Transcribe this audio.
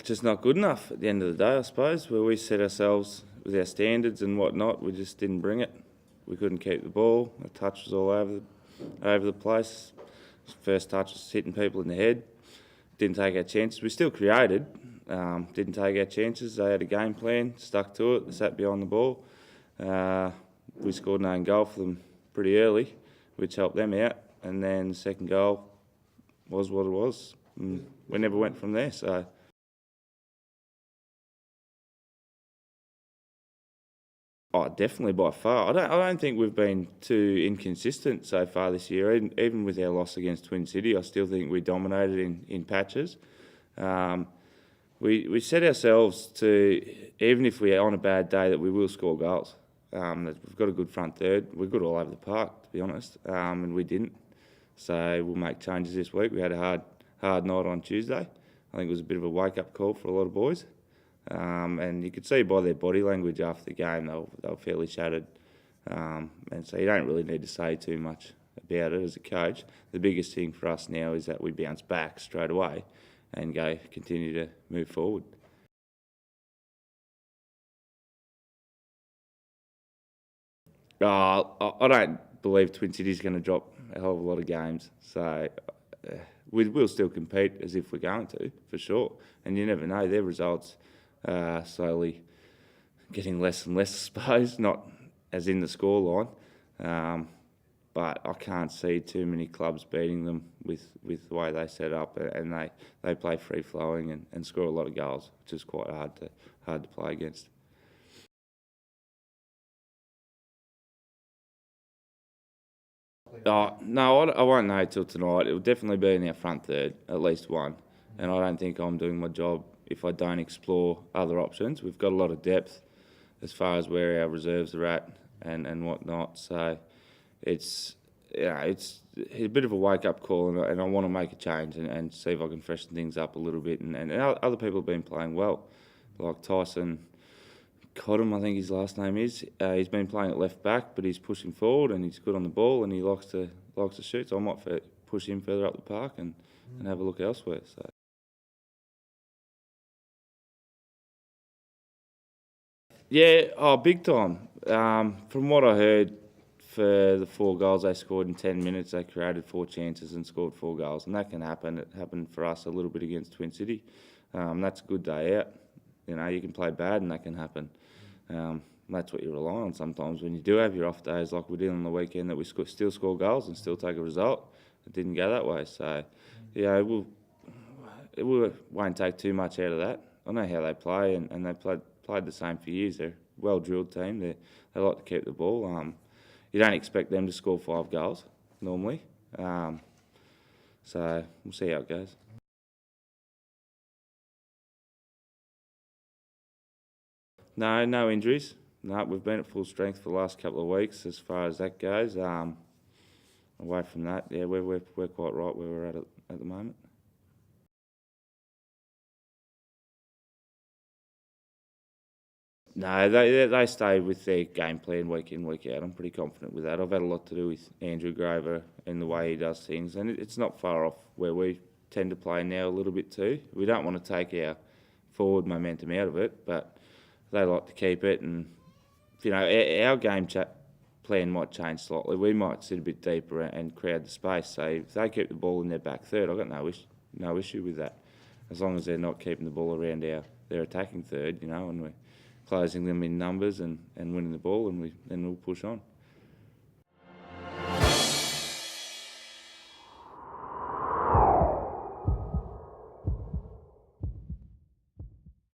Just not good enough at the end of the day, I suppose, where we set ourselves with our standards and whatnot. We just didn't bring it. We couldn't keep the ball. The touch was all over the place. First touch was hitting people in the head. Didn't take our chances. We still created. Didn't take our chances. They had a game plan, stuck to it, sat behind the ball. We scored an own goal for them pretty early, which helped them out. And then the second goal was what it was. And we never went from there. So. Oh, definitely by far. I don't think we've been too inconsistent so far this year. Even with our loss against Twin City, I still think we dominated in patches. We set ourselves to, even if we're on a bad day, that we will score goals. We've got a good front third. We're good all over the park, to be honest, and we didn't. So we'll make changes this week. We had a hard night on Tuesday. I think it was a bit of a wake-up call for a lot of boys. And you could see by their body language after the game, they were fairly shattered. And so you don't really need to say too much about it as a coach. The biggest thing for us now is that we bounce back straight away and continue to move forward. I don't believe Twin City's going to drop a hell of a lot of games. So we'll still compete as if we're going to, for sure. And you never know, their results slowly getting less and less, I suppose, not as in the scoreline. But I can't see too many clubs beating them with the way they set up, and they play free-flowing and score a lot of goals, which is quite hard to play against. No, I won't know till tonight. It will definitely be in our front third, at least one. And I don't think I'm doing my job if I don't explore other options. We've got a lot of depth as far as where our reserves are at and whatnot. So it's a bit of a wake-up call, and I want to make a change and see if I can freshen things up a little bit. And other people have been playing well, like Tyson Cottam, I think his last name is. He's been playing at left back, but he's pushing forward and he's good on the ball and he likes to shoot. So I might push him further up the park and have a look elsewhere. So. Yeah, big time. From what I heard, for the 4 goals they scored in 10 minutes, they created 4 chances and scored 4 goals, and that can happen. It happened for us a little bit against Twin City. That's a good day out. You know, you can play bad and that can happen. That's what you rely on sometimes when you do have your off days, like we did on the weekend, that we still score goals and still take a result. It didn't go that way, so yeah, it won't take too much out of that. I know how they play, and they played the same for years. They're a well-drilled team. They like to keep the ball. You don't expect them to score 5 goals normally, so we'll see how it goes. No injuries. No, we've been at full strength for the last couple of weeks as far as that goes. Away from that, yeah, we're quite right where we're at the moment. No, they stay with their game plan week in, week out. I'm pretty confident with that. I've had a lot to do with Andrew Graver and the way he does things, and it's not far off where we tend to play now a little bit too. We don't want to take our forward momentum out of it, but they like to keep it, and you know, our game plan might change slightly. We might sit a bit deeper and crowd the space. So if they keep the ball in their back third, I've got no issue with that, as long as they're not keeping the ball around their attacking third, you know, and we're closing them in numbers and winning the ball, and then we'll push on.